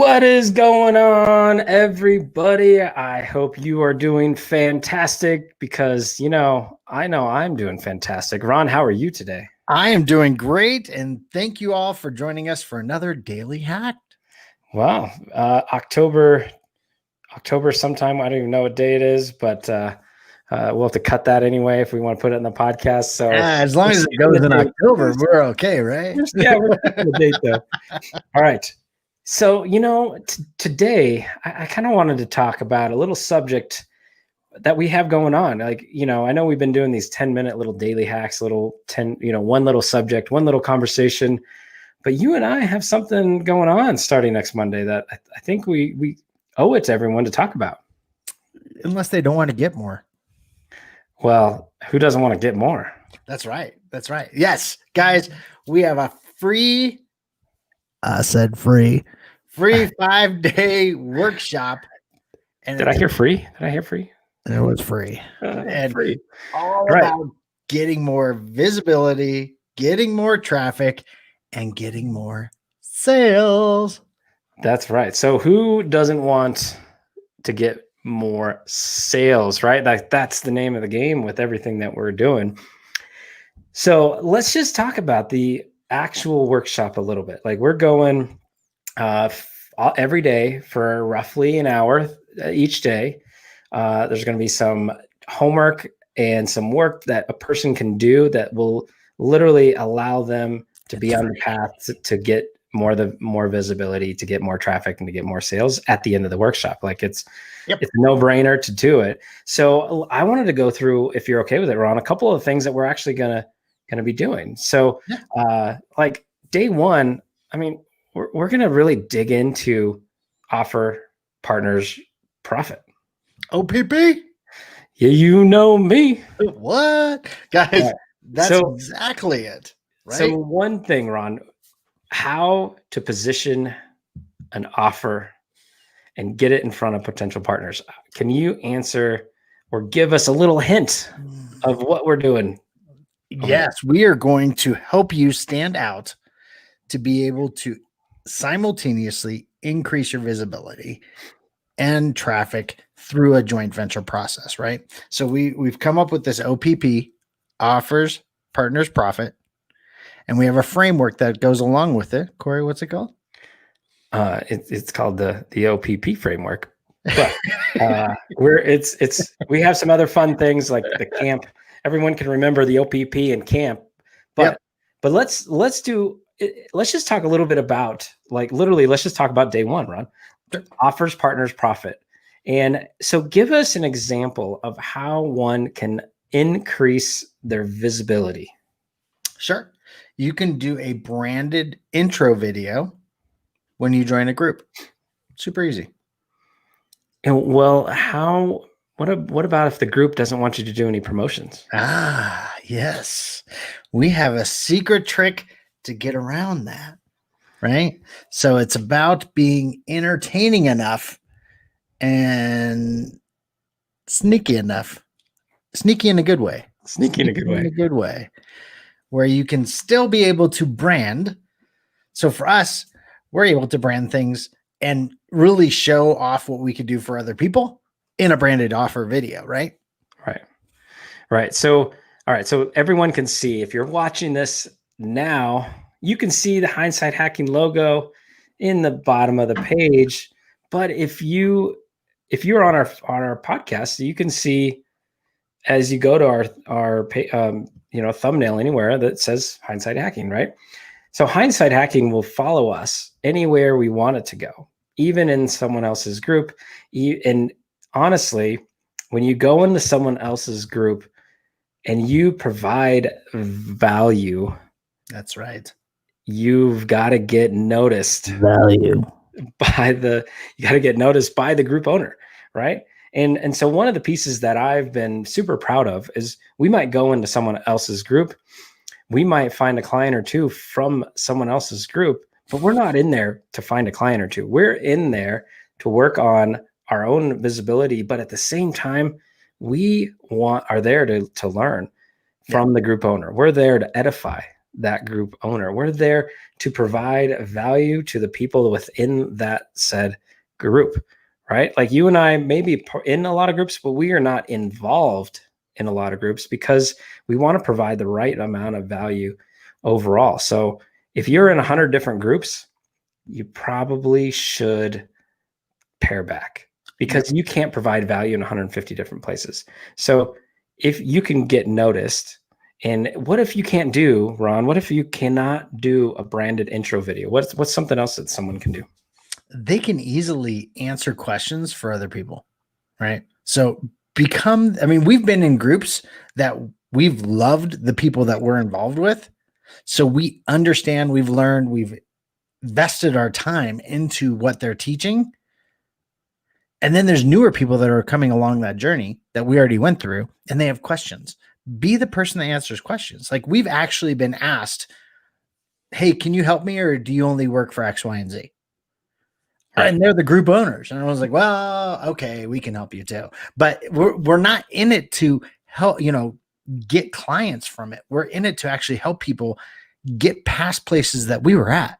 What is going on, everybody? I hope you are doing fantastic because, I know I'm doing fantastic. Ron, how are you today? I am doing great, and thank you all for joining us for another Daily Hack. Wow. October sometime. I don't even know what day it is, but we'll have to cut that anyway if we want to put it in the podcast. So As long as it goes in October, we're okay, right? We're the date though. All right. So, today I kind of wanted to talk about a little subject that we have going on. Like, I know we've been doing these 10-minute little daily hacks, one little subject, one little conversation, but you and I have something going on starting next Monday that I think we owe it to everyone to talk about. Unless they don't want to get more. Well, who doesn't want to get more? That's right. That's right. Yes, guys, we have a free 5-day workshop. And Did I hear free? It was free. And free. All about getting more visibility, getting more traffic, and getting more sales. That's right. So who doesn't want to get more sales, right? That's the name of the game with everything that we're doing. So let's just talk about the actual workshop a little bit. Like, we're going every day for roughly an hour each day. There's going to be some homework and some work that a person can do that will literally allow them to be on the path to get more visibility, to get more traffic, and to get more sales at the end of the workshop. Like, it's a no-brainer to do it. So I wanted to go through, if you're okay with it, Ron, a couple of things that we're actually gonna be doing. So like day one, I mean, we're gonna really dig into offer, partners, profit. OPP? Yeah, you know me. What? Guys, that's exactly it. Right? So one thing, Ron, how to position an offer and get it in front of potential partners. Can you answer or give us a little hint of what we're doing? Yes, we are going to help you stand out to be able to simultaneously increase your visibility and traffic through a joint venture process, right? So we've come up with this OPP, offers, partners, profit, and we have a framework that goes along with it. Corey, what's it called? It's called the OPP framework. But we have some other fun things like the camp. Everyone can remember the OPP and camp, but let's just talk a little bit about, like, literally, let's just talk about day one, Ron. Offers, partners, profit. And so give us an example of how one can increase their visibility. Sure. You can do a branded intro video when you join a group. Super easy. And well, what about if the group doesn't want you to do any promotions? Yes. We have a secret trick to get around that, right? So it's about being entertaining enough and sneaky enough. Sneaky in a good way. Sneaky in a good way. Where you can still be able to brand. So for us, we're able to brand things and really show off what we could do for other people in a branded offer video, right? Right. So, all right. So everyone can see, if you're watching this now, you can see the Hindsight Hacking logo in the bottom of the page. But if you're on our podcast, you can see, as you go to our thumbnail anywhere that says Hindsight Hacking, right? So Hindsight Hacking will follow us anywhere we want it to go, even in someone else's group. And honestly, when you go into someone else's group and you provide value, that's right, you've got to get noticed. You got to get noticed by the group owner, right? And so one of the pieces that I've been super proud of is we might go into someone else's group. We might find a client or two from someone else's group, but we're not in there to find a client or two. We're in there to work on our own visibility, but at the same time, we are there to learn from the group owner. We're there to edify. that group owner. We're there to provide value to the people within that said group, right? Like you and I may be in a lot of groups, but we are not involved in a lot of groups because we want to provide the right amount of value overall. So if you're in 100 different groups, you probably should pare back because you can't provide value in 150 different places. So if you can get noticed, and what if you can't do, Ron, what if you cannot do a branded intro video? What's something else that someone can do? They can easily answer questions for other people, right? So we've been in groups that we've loved the people that we're involved with. So we understand, we've learned, we've vested our time into what they're teaching. And then there's newer people that are coming along that journey that we already went through, and they have questions. Be the person that answers questions. Like we've actually been asked, hey, can you help me? Or do you only work for X, Y, and Z? Right. And they're the group owners. And I was like, well, okay, we can help you too. But we're not in it to help, get clients from it. We're in it to actually help people get past places that we were at.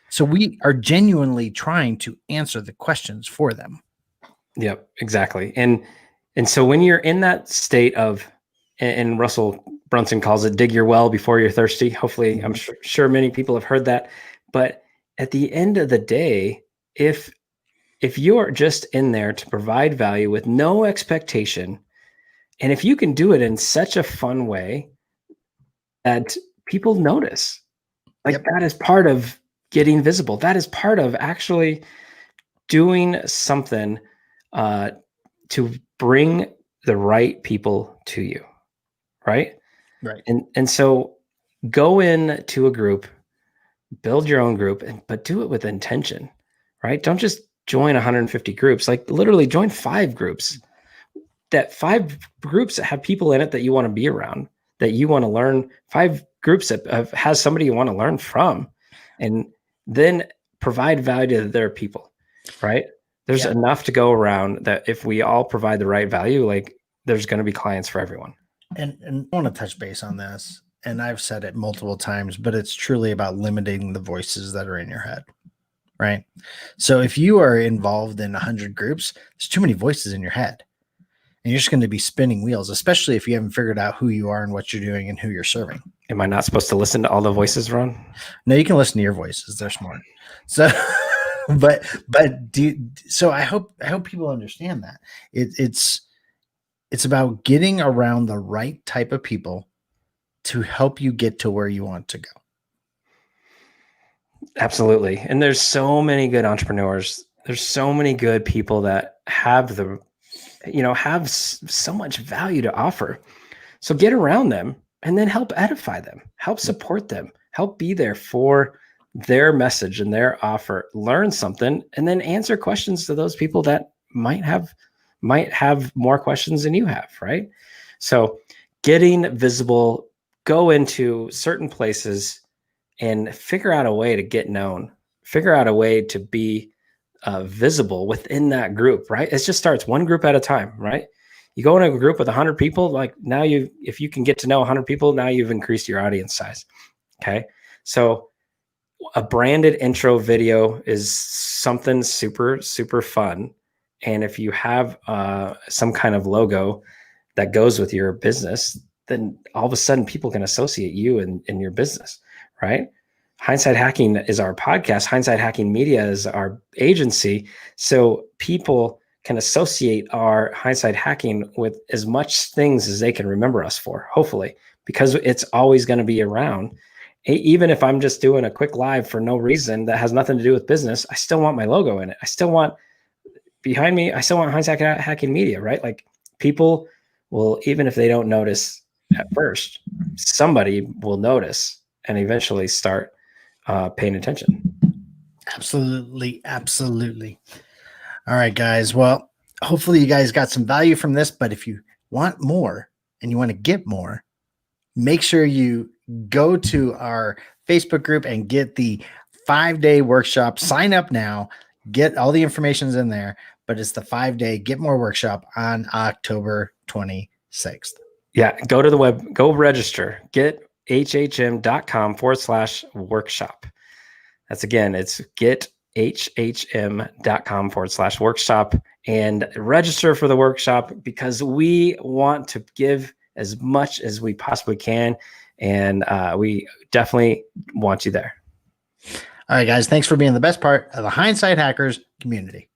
So we are genuinely trying to answer the questions for them. Yep, exactly. And so when you're in that state of, and Russell Brunson calls it dig your well before you're thirsty. Hopefully, I'm sure many people have heard that. But at the end of the day, if you're just in there to provide value with no expectation, and if you can do it in such a fun way that people notice, like that is part of getting visible. That is part of actually doing something to bring the right people to you. Right. And so go into a group, build your own group, but do it with intention, right? Don't just join 150 groups, like literally join 5 groups, that 5 groups that have people in it that you want to be around, that you want to learn, 5 groups that has somebody you want to learn from, and then provide value to their people, right? There's enough to go around that if we all provide the right value, like there's going to be clients for everyone. And I want to touch base on this, and I've said it multiple times, but it's truly about limiting the voices that are in your head, right? So if you are involved in 100 groups, there's too many voices in your head, and you're just going to be spinning wheels, especially if you haven't figured out who you are and what you're doing and who you're serving. Am I not supposed to listen to all the voices, Ron? No, you can listen to your voices. They're smart. So, so I hope people understand that it's about getting around the right type of people to help you get to where you want to go. Absolutely. And there's so many good entrepreneurs. There's so many good people that have so much value to offer. So get around them and then help edify them, help support them, help be there for their message and their offer, learn something, and then answer questions to those people that might have more questions than you have, right? So getting visible, go into certain places and figure out a way to get known, figure out a way to be visible within that group, right? It just starts one group at a time, right? You go into a group with 100 people, like now if you can get to know 100 people, now you've increased your audience size. Okay. So a branded intro video is something super, super fun. And if you have some kind of logo that goes with your business, then all of a sudden people can associate you in your business, right? Hindsight Hacking is our podcast. Hindsight Hacking Media is our agency. So people can associate our Hindsight Hacking with as much things as they can remember us for, hopefully, because it's always going to be around. Even if I'm just doing a quick live for no reason that has nothing to do with business, I still want my logo in it. I still want behind me, I still want Hindsight Hacking Media, right? Like people will, even if they don't notice at first, somebody will notice and eventually start paying attention. Absolutely. Absolutely. All right, guys. Well, hopefully you guys got some value from this, but if you want more and you want to get more, make sure you go to our Facebook group and get the 5-day workshop. Sign up now. Get all the information's in there, but it's the 5-day Get More workshop on October 26th. Yeah. Go to the web, go register, get gethhm.com/workshop. That's again, it's gethhm.com/workshop, and register for the workshop because we want to give as much as we possibly can. And we definitely want you there. All right, guys. Thanks for being the best part of the Hindsight Hackers community.